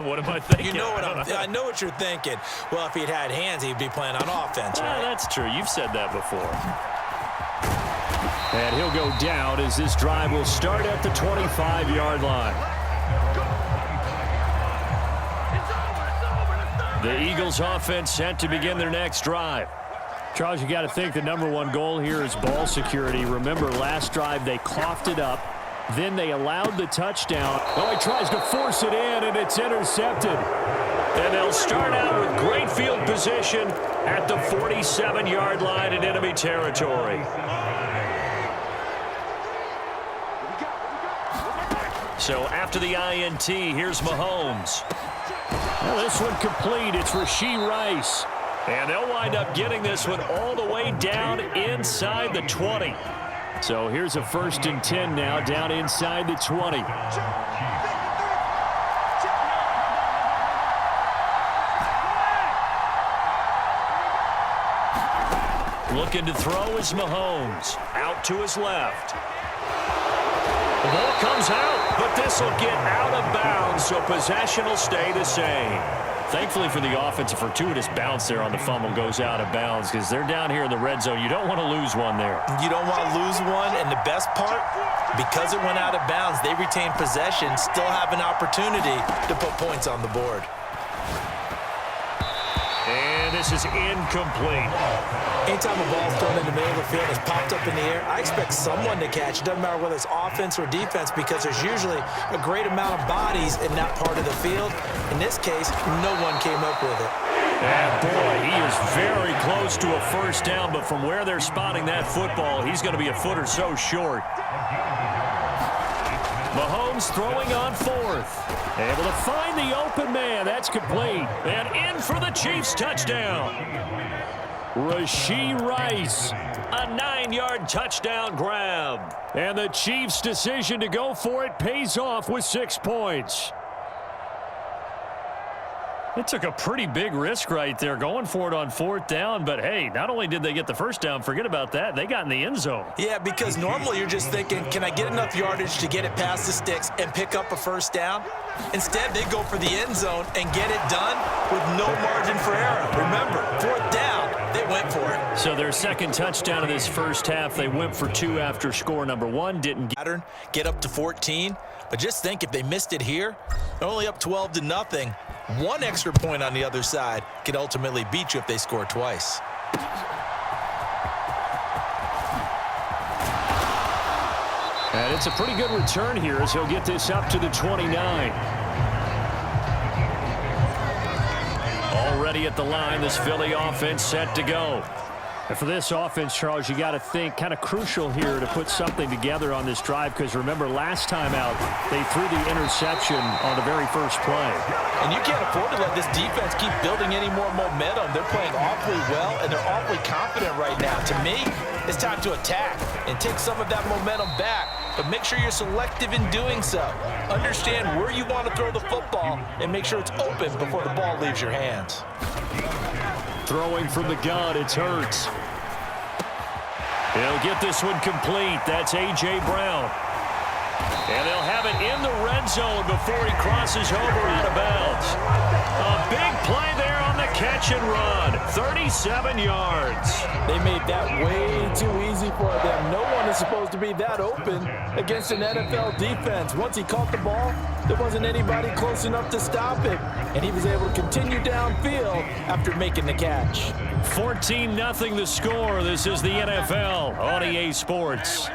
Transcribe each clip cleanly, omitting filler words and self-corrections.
What am I thinking? You know what I know what you're thinking. Well, if he'd had hands, he'd be playing on offense, right? That's true. You've said that before. And he'll go down as this drive will start at the 25-yard line. The Eagles offense set to begin their next drive. Charles, you got to think the #1 goal here is ball security. Remember, last drive they coughed it up. Then they allowed the touchdown. Oh, he tries to force it in, and it's intercepted. And they'll start out with great field position at the 47-yard line in enemy territory. So after the INT, here's Mahomes. Well, this one complete. It's Rashee Rice. And they'll wind up getting this one all the way down inside the 20. So here's a 1st and 10 now, down inside the 20. Looking to throw is Mahomes. Out to his left. The ball comes out, but this will get out of bounds, so possession will stay the same. Thankfully for the offense, a fortuitous bounce there on the fumble goes out of bounds because they're down here in the red zone. You don't want to lose one there. You don't want to lose one, and the best part, because it went out of bounds, they retain possession, still have an opportunity to put points on the board. And this is incomplete. Anytime a ball's thrown in the middle of the field and it's popped up in the air, I expect someone to catch. It doesn't matter whether it's offense or defense because there's usually a great amount of bodies in that part of the field. In this case, no one came up with it. And boy, he is very close to a 1st down, but from where they're spotting that football, he's going to be a foot or so short. Mahomes throwing on 4th. Able to find the open man. That's complete. And in for the Chiefs touchdown. Rashee Rice, a 9-yard touchdown grab. And the Chiefs' decision to go for it pays off with 6 points. It took a pretty big risk right there going for it on 4th down, but hey, not only did they get the 1st down, forget about that, they got in the end zone. Yeah, because normally you're just thinking, can I get enough yardage to get it past the sticks and pick up a 1st down? Instead, they go for the end zone and get it done with no margin for error. Remember, 4th down, they went for it. So their 2nd touchdown of this 1st half, they went for 2 after score number 1. Didn't get up to 14, but just think if they missed it here, they're only up 12-0. 1 extra point on the other side could ultimately beat you if they score twice. And it's a pretty good return here as he'll get this up to the 29. Already at the line, this Philly offense set to go. And for this offense, Charles, you got to think kind of crucial here to put something together on this drive because remember last time out they threw the interception on the very first play. And you can't afford to let this defense keep building any more momentum. They're playing awfully well and they're awfully confident right now. To me, it's time to attack and take some of that momentum back. But make sure you're selective in doing so. Understand where you want to throw the football and make sure it's open before the ball leaves your hands. Throwing from the gun, it's Hurts. He'll get this one complete. That's A.J. Brown. And they'll have it in the red zone before he crosses over out of bounds. A big play there on the catch and run. 37 yards. They made that way too easy for them. No one is supposed to be that open against an NFL defense. Once he caught the ball, there wasn't anybody close enough to stop it. And he was able to continue downfield after making the catch. 14-0 the score. This is the NFL on EA Sports.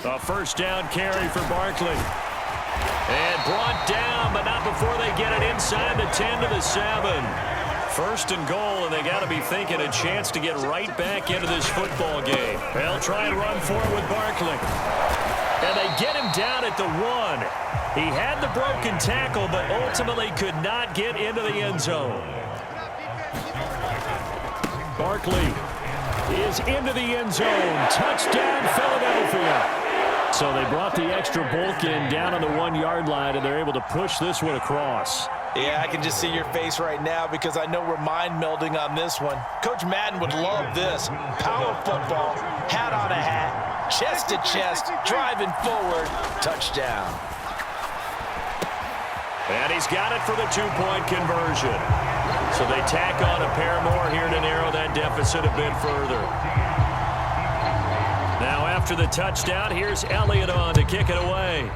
A 1st down carry for Barkley. And brought down, but not before they get it inside the 10 to the 7. 1st and goal, and they got to be thinking a chance to get right back into this football game. They'll try and run for it with Barkley. And they get him down at the 1. He had the broken tackle, but ultimately could not get into the end zone. Barkley is into the end zone. Touchdown, Philadelphia. So they brought the extra bulk in down on the 1-yard line, and they're able to push this one across. Yeah, I can just see your face right now because I know we're mind melding on this one. Coach Madden would love this. Power football, hat on a hat, chest to chest, driving forward, touchdown. And he's got it for the 2-point conversion. So they tack on a pair more here to narrow that deficit a bit further. Now after the touchdown, here's Elliott on to kick it away.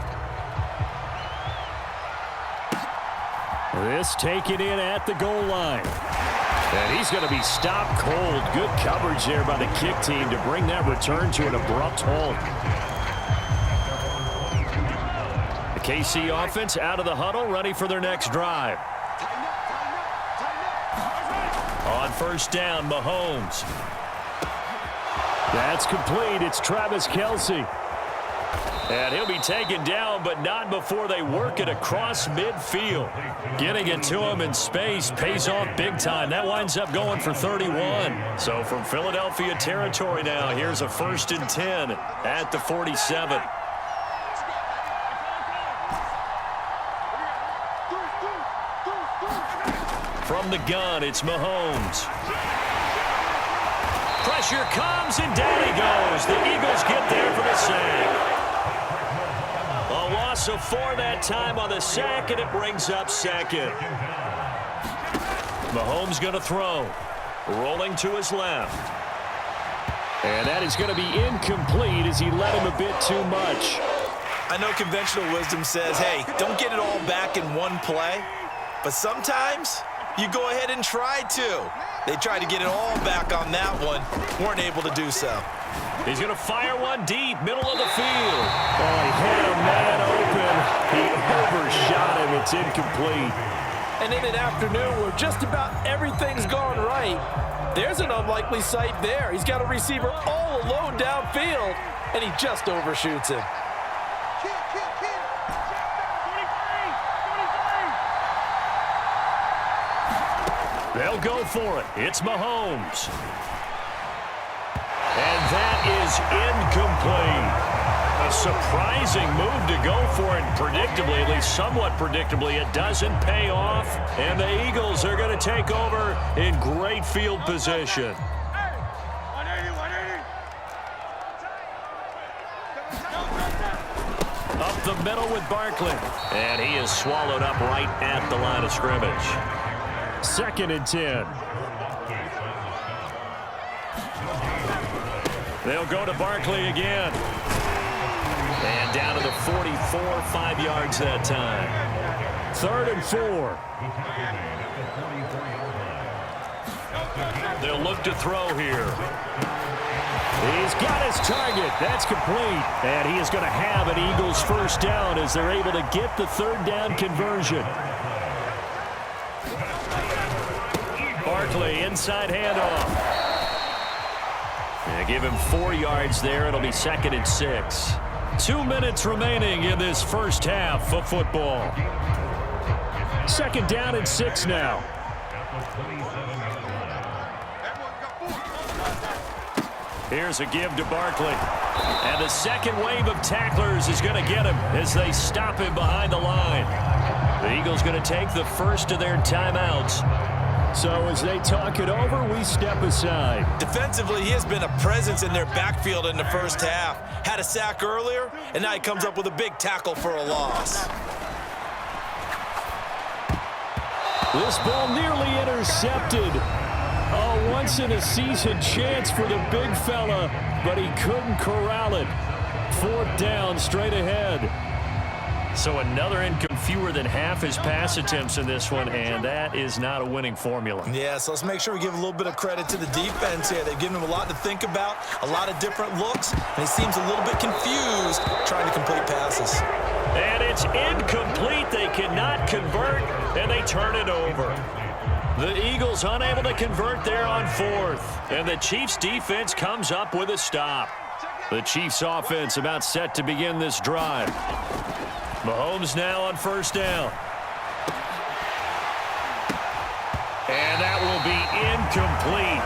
This taken in at the goal line. And he's going to be stopped cold. Good coverage there by the kick team to bring that return to an abrupt halt. The KC offense out of the huddle, ready for their next drive. On first down, Mahomes. That's complete. It's Travis Kelce. And he'll be taken down, but not before they work it across midfield. Getting it to him in space pays off big time. That winds up going for 31. So from Philadelphia territory now, here's a 1st and 10 at the 47. From the gun, it's Mahomes. Pressure comes, and down he goes. The Eagles get there for the sack. A loss of 4 that time on the sack, and it brings up 2nd. Mahomes going to throw. Rolling to his left. And that is going to be incomplete as he led him a bit too much. I know conventional wisdom says, hey, don't get it all back in one play. But sometimes you go ahead and try to. They tried to get it all back on that one. Weren't able to do so. He's going to fire one deep, middle of the field. Oh, he had a man open. He overshot him. It's incomplete. And in an afternoon where just about everything's gone right, there's an unlikely sight there. He's got a receiver all alone downfield, and he just overshoots him. They'll go for it. It's Mahomes. And that is incomplete. A surprising move to go for it. Predictably, at least somewhat predictably, it doesn't pay off. And the Eagles are going to take over in great field position. Up the middle with Barkley. And he is swallowed up right at the line of scrimmage. 2nd and 10. They'll go to Barkley again. And down to the 44, 5 yards that time. 3rd and 4. They'll look to throw here. He's got his target. That's complete. And he is going to have an Eagles 1st down as they're able to get the 3rd down conversion. Barkley, inside handoff. Give him 4 yards there. It'll be 2nd and 6. 2 minutes remaining in this first half of football. 2nd down and 6 now. Here's a give to Barkley. And the second wave of tacklers is going to get him as they stop him behind the line. The Eagles going to take the first of their timeouts. So as they talk it over, we step aside. Defensively, he has been a presence in their backfield in the first half. Had a sack earlier, and now he comes up with a big tackle for a loss. This ball nearly intercepted. A once-in-a-season chance for the big fella, but he couldn't corral it. 4th down, straight ahead. So another income, fewer than half his pass attempts in this one, and that is not a winning formula. Yeah, so let's make sure we give a little bit of credit to the defense here. They've given him a lot to think about, a lot of different looks, and he seems a little bit confused trying to complete passes. And it's incomplete. They cannot convert, and they turn it over. The Eagles unable to convert there on 4th, and the Chiefs defense comes up with a stop. The Chiefs offense about set to begin this drive. Mahomes now on 1st down. And that will be incomplete.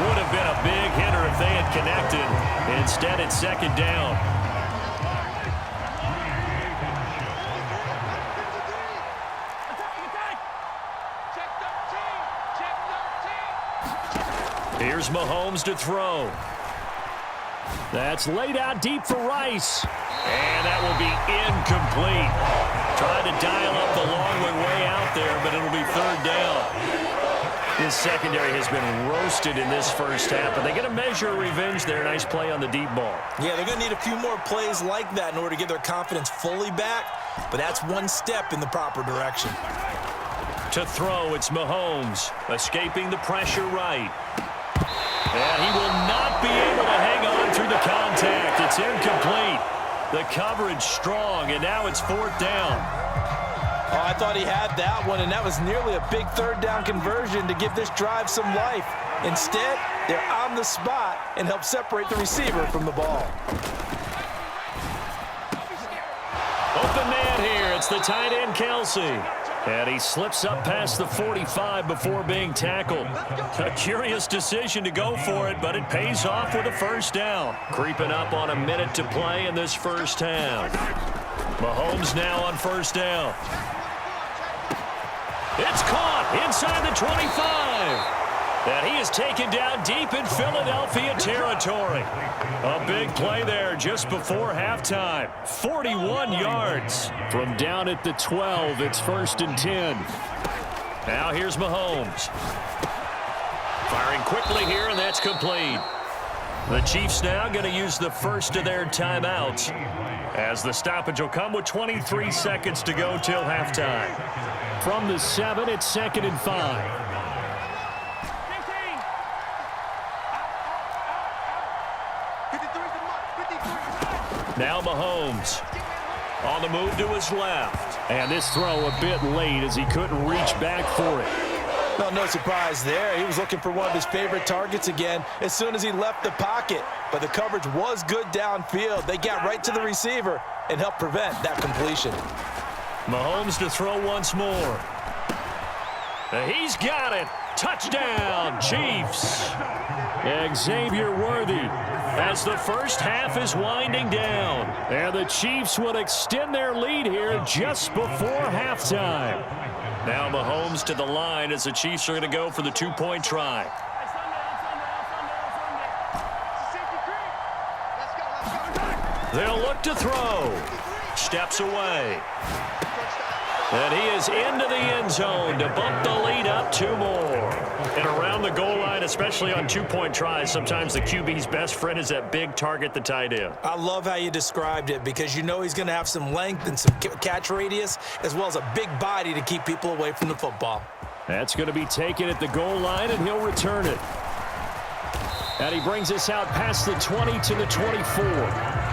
Would have been a big hitter if they had connected. Instead, it's 2nd down. Here's Mahomes to throw. That's laid out deep for Rice. And that will be incomplete. Trying to dial up the long way out there, but it'll be third down. His secondary has been roasted in this first half, but they get a measure of revenge there. Nice play on the deep ball. Yeah, they're going to need a few more plays like that in order to get their confidence fully back, but that's one step in the proper direction. To throw, it's Mahomes, escaping the pressure right. And he will not be able to hang on through the contact. It's incomplete. The coverage strong, and now it's fourth down. Oh, I thought he had that one, and that was nearly a big third down conversion to give this drive some life. Instead, they're on the spot and help separate the receiver from the ball. Open man here. It's the tight end, Kelsey. And he slips up past the 45 before being tackled. A curious decision to go for it, but it pays off with a first down. Creeping up on a minute to play in this first half. Mahomes now on first down. It's caught inside the 25. And he is taken down deep in Philadelphia territory. A big play there just before halftime. 41 yards. From down at the 12, it's 1st and 10. Now here's Mahomes. Firing quickly here, and that's complete. The Chiefs now going to use the first of their timeouts, as the stoppage will come with 23 seconds to go till halftime. From the 7, it's 2nd and 5. Now Mahomes on the move to his left. And this throw a bit late as he couldn't reach back for it. Well, no surprise there. He was looking for one of his favorite targets again as soon as he left the pocket. But the coverage was good downfield. They got right to the receiver and helped prevent that completion. Mahomes to throw once more. He's got it. Touchdown, Chiefs. Xavier Worthy as the first half is winding down. And the Chiefs would extend their lead here just before halftime. Now Mahomes to the line as the Chiefs are going to go for the two-point try. They'll look to throw. Steps away. And he is into the end zone to bump the lead up 2 more. And around the goal line, especially on two-point tries, sometimes the QB's best friend is that big target, the tight end. I love how you described it because you know he's going to have some length and some catch radius as well as a big body to keep people away from the football. That's going to be taken at the goal line, and he'll return it. And he brings us out past the 20 to the 24.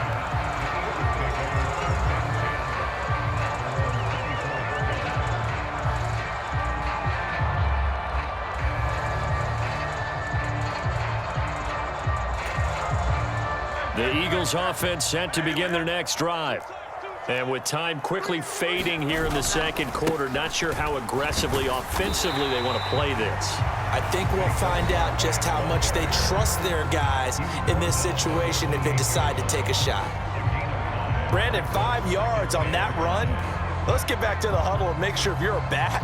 The Eagles offense set to begin their next drive. And with time quickly fading here in the second quarter, not sure how aggressively, offensively they want to play this. I think we'll find out just how much they trust their guys in this situation if they decide to take a shot. Brandon, 5 yards on that run. Let's get back to the huddle and make sure if you're a back,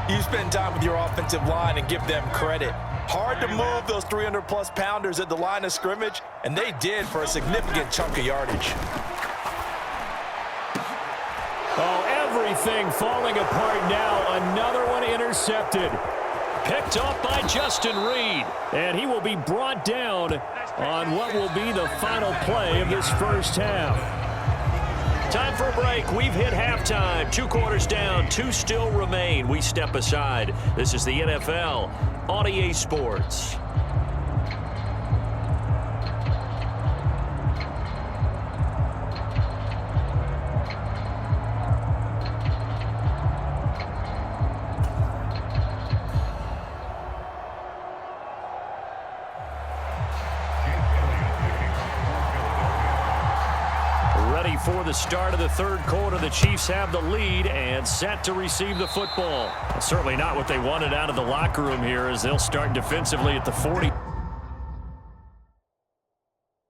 you spend time with your offensive line and give them credit. Hard to move those 300-plus pounders at the line of scrimmage, and they did for a significant chunk of yardage. Oh, everything falling apart now. Another one intercepted. Picked off by Justin Reed. And he will be brought down on what will be the final play of this first half. Time for a break. We've hit halftime. 2 quarters down. 2 still remain. We step aside. This is the NFL on EA Sports. Ready for the start of the third quarter. The Chiefs have the lead and set to receive the football. Certainly not what they wanted out of the locker room here as they'll start defensively at the 40